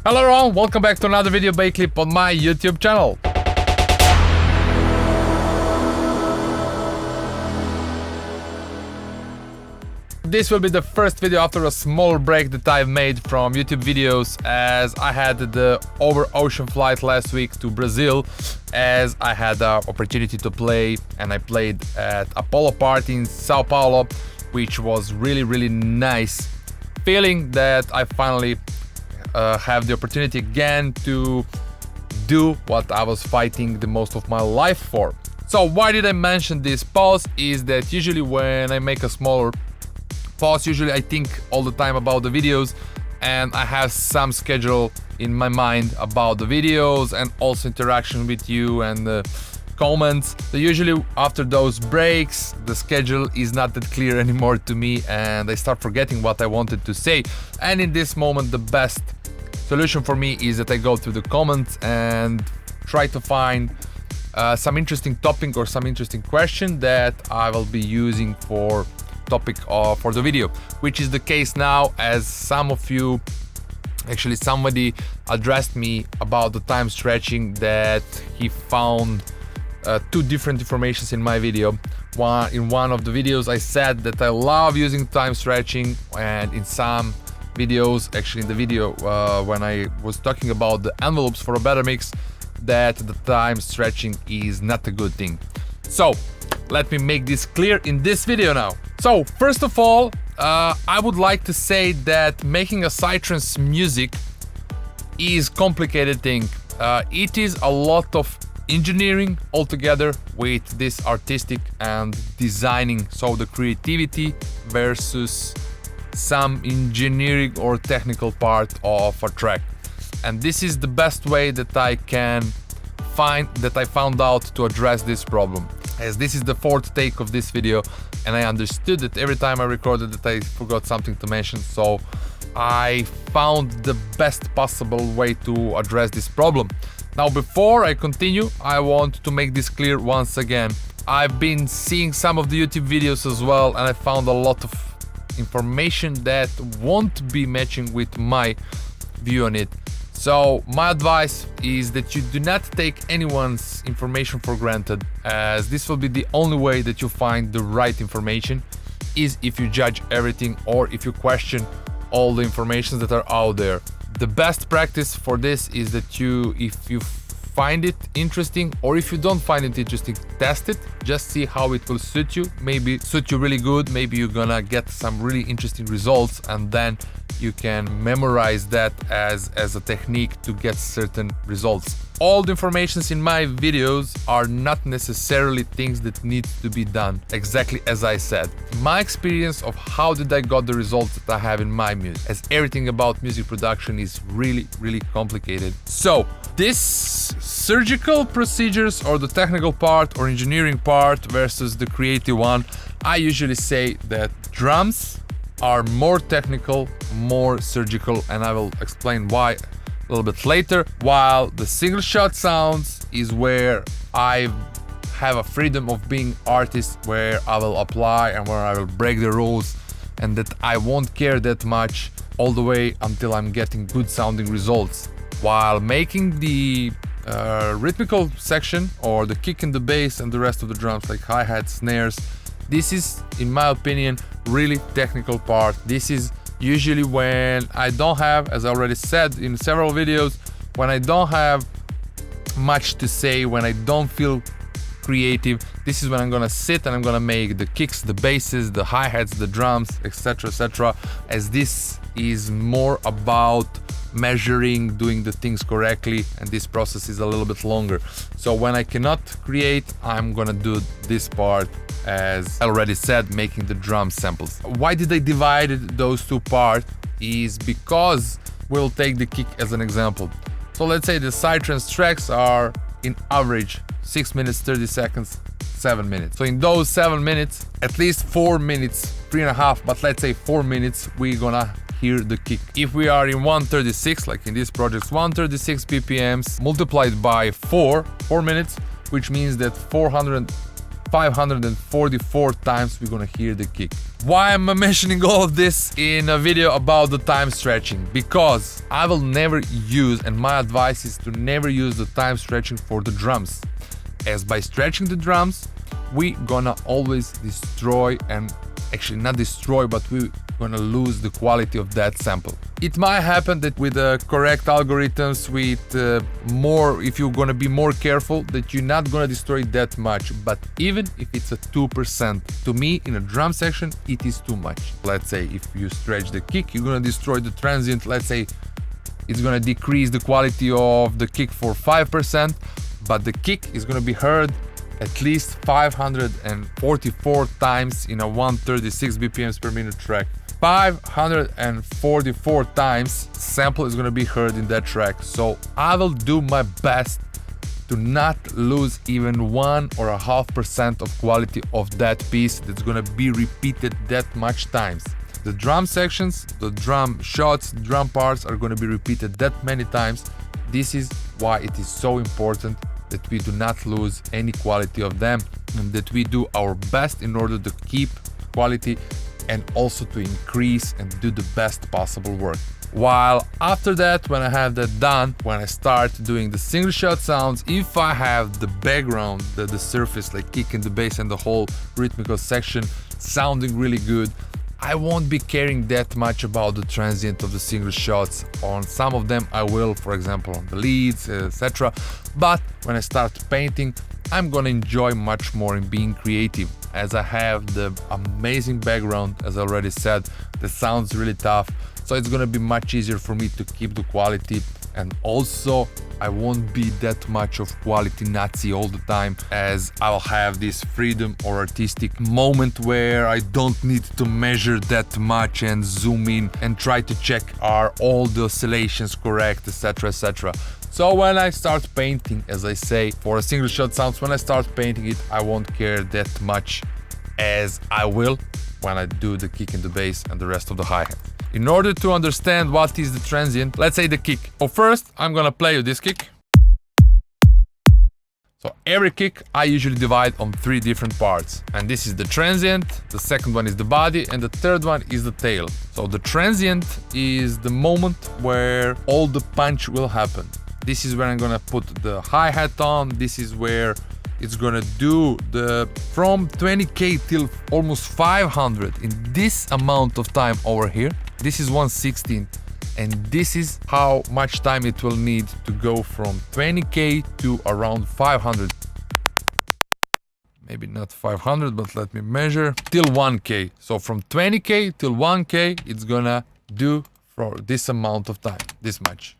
Hello everyone, welcome back to another video by clip on my YouTube channel. This will be the first video after a small break that I've made from YouTube videos, as I had the over-ocean flight last week to Brazil, as I had the opportunity to play, and I played at Apollo Party in Sao Paulo, which was really nice. Feeling that I finally have the opportunity again to do what I was fighting the most of my life for. So why did I mention this pause is that usually when I make a smaller pause, usually I think all the time about the videos, and I have some schedule in my mind about the videos and also interaction with you and the comments. So usually after those breaks, the schedule is not that clear anymore to me and I start forgetting what I wanted to say. And in this moment, the best solution for me is that I go through the comments and try to find some interesting topic or some interesting question that I will be using for topic for the video, which is the case now, as some of you, actually somebody addressed me about the time stretching, that he found two different informations in my video. In one of the videos I said that I love using time stretching, and in some videos, actually in the video when I was talking about the envelopes for a better mix, that the time stretching is not a good thing. So let me make this clear in this video now. So first of all, I would like to say that making a Psytrance music is a complicated thing. It is a lot of engineering altogether with this artistic and designing, so the creativity versus some engineering or technical part of a track. And this is the best way that I found out to address this problem, as this is the fourth take of this video and I understood that every time I recorded that I forgot something to mention, so I found the best possible way to address this problem. Now before I continue, I want to make this clear once again. I've been seeing some of the YouTube videos as well, and I found a lot of information that won't be matching with my view on it. So my advice is that you do not take anyone's information for granted, as this will be the only way that you find the right information, is if you judge everything or if you question all the information that are out there. The best practice for this is that if you find it interesting, or if you don't find it interesting, test it, just see how it will suit you. Maybe suit you really good, maybe you're gonna get some really interesting results, and then you can memorize that as a technique to get certain results. All the informations in my videos are not necessarily things that need to be done exactly as I said. My experience of how did I got the results that I have in my music, as everything about music production is really complicated. So this surgical procedures, or the technical part or engineering part versus the creative one, I usually say that drums are more technical, more surgical, and I will explain why a little bit later, while the single shot sounds is where I have a freedom of being artist, where I will apply and where I will break the rules, and that I won't care that much all the way until I'm getting good sounding results. While making the rhythmical section, or the kick and the bass and the rest of the drums like hi-hats, snares, this is, in my opinion, really technical part. This is usually when I don't have, as I already said in several videos, when I don't have much to say, when I don't feel creative, this is when I'm gonna sit and I'm gonna make the kicks, the basses, the hi-hats, the drums, etc, as this is more about measuring, doing the things correctly, and this process is a little bit longer. So when I cannot create, I'm gonna do this part, as I already said, making the drum samples. Why did I divide those two parts is because we'll take the kick as an example. So let's say the Psytrance tracks are in average 6 minutes 30 seconds, 7 minutes. So in those 7 minutes, at least 4 minutes, 3.5, but let's say 4 minutes, we're gonna hear the kick. If we are in 136, like in this project, 136 BPMs multiplied by 4 minutes, which means that 544 times we're gonna hear the kick. Why am I mentioning all of this in a video about the time stretching? Because I will never use, and my advice is to never use the time stretching for the drums. As by stretching the drums, we gonna always destroy, and actually not destroy, but we gonna lose the quality of that sample. It might happen that with the correct algorithms, with if you're gonna be more careful, that you're not gonna destroy that much. But even if it's a 2%, to me in a drum section, it is too much. Let's say if you stretch the kick, you're gonna destroy the transient. Let's say it's gonna decrease the quality of the kick for 5%, but the kick is gonna be heard at least 544 times in a 136 BPMs per minute track. 544 times sample is gonna be heard in that track. So I will do my best to not lose even 1.5% of quality of that piece that's gonna be repeated that much times. The drum sections, the drum shots, drum parts are gonna be repeated that many times. This is why it is so important that we do not lose any quality of them, and that we do our best in order to keep quality and also to increase and do the best possible work. While after that, when I have that done, when I start doing the single shot sounds, if I have the background, the surface, like kick and the bass and the whole rhythmical section sounding really good, I won't be caring that much about the transient of the single shots. On some of them I will, for example on the leads, etc. But when I start painting, I'm gonna enjoy much more in being creative, as I have the amazing background, as I already said, the sound's really tough, so it's gonna be much easier for me to keep the quality, and also I won't be that much of quality Nazi all the time, as I'll have this freedom or artistic moment where I don't need to measure that much and zoom in and try to check are all the oscillations correct, etc, etc. So when I start painting, as I say, for a single shot sounds, when I start painting it, I won't care that much as I will when I do the kick and the bass and the rest of the hi-hat. In order to understand what is the transient, let's say the kick. So first, I'm gonna play you this kick. So every kick I usually divide on 3 different parts. And this is the transient, the second one is the body, and the third one is the tail. So the transient is the moment where all the punch will happen. This is when I'm gonna put the hi-hat on, this is where it's gonna do the from 20k till almost 500 in this amount of time over here. This is 1/16, and this is how much time it will need to go from 20k to around 500. Maybe not 500, but let me measure, till 1k. So from 20k till 1k, it's gonna do for this amount of time, this much.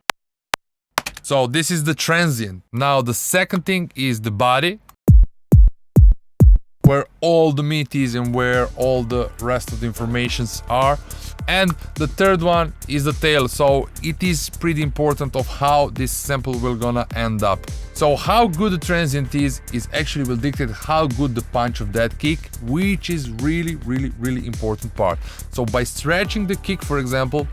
So this is the transient. Now the second thing is the body, where all the meat is and where all the rest of the informations are. And the third one is the tail, so it is pretty important of how this sample will gonna end up. So how good the transient is actually will dictate how good the punch of that kick, which is really important part. So by stretching the kick, for example,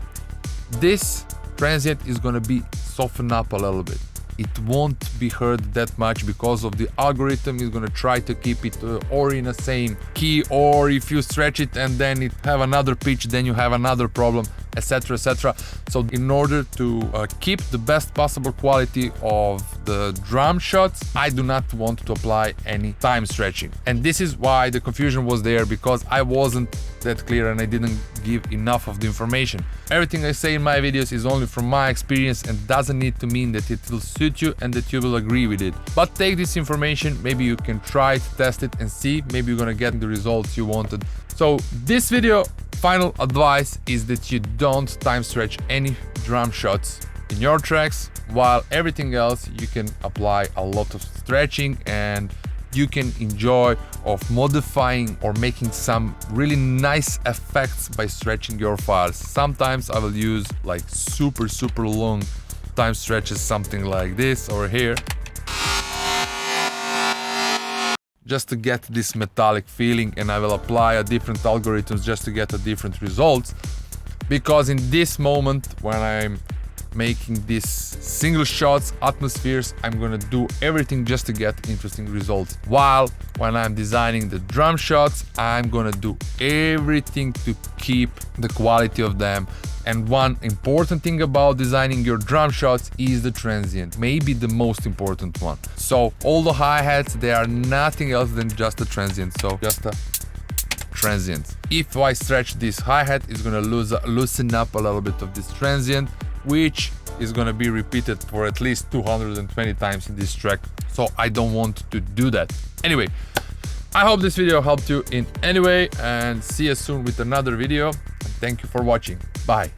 this transient is gonna be softened up a little bit. It won't be heard that much because of the algorithm is gonna try to keep it or in the same key, or if you stretch it and then it have another pitch, then you have another problem, etc, etc. So in order to keep the best possible quality of the drum shots, I do not want to apply any time stretching. And this is why the confusion was there, because I wasn't that clear and I didn't give enough of the information. Everything I say in my videos is only from my experience and doesn't need to mean that it will suit you and that you will agree with it. But take this information, maybe you can try it, test it and see, maybe you're gonna get the results you wanted. So this video, final advice is that you don't time stretch any drum shots in your tracks, while everything else you can apply a lot of stretching and you can enjoy of modifying or making some really nice effects by stretching your files. Sometimes I will use like super long time stretches, something like this over here, just to get this metallic feeling, and I will apply a different algorithms just to get a different results. Because in this moment when I'm making these single shots, atmospheres. I'm gonna do everything just to get interesting results. While when I'm designing the drum shots, I'm gonna do everything to keep the quality of them. And one important thing about designing your drum shots is the transient, maybe the most important one. So all the hi-hats, they are nothing else than just a transient, so just a transient. If I stretch this hi-hat, it's gonna loosen up a little bit of this transient, which is gonna be repeated for at least 220 times in this track, so I don't want to do that. Anyway, I hope this video helped you in any way, and see you soon with another video. Thank you for watching. Bye.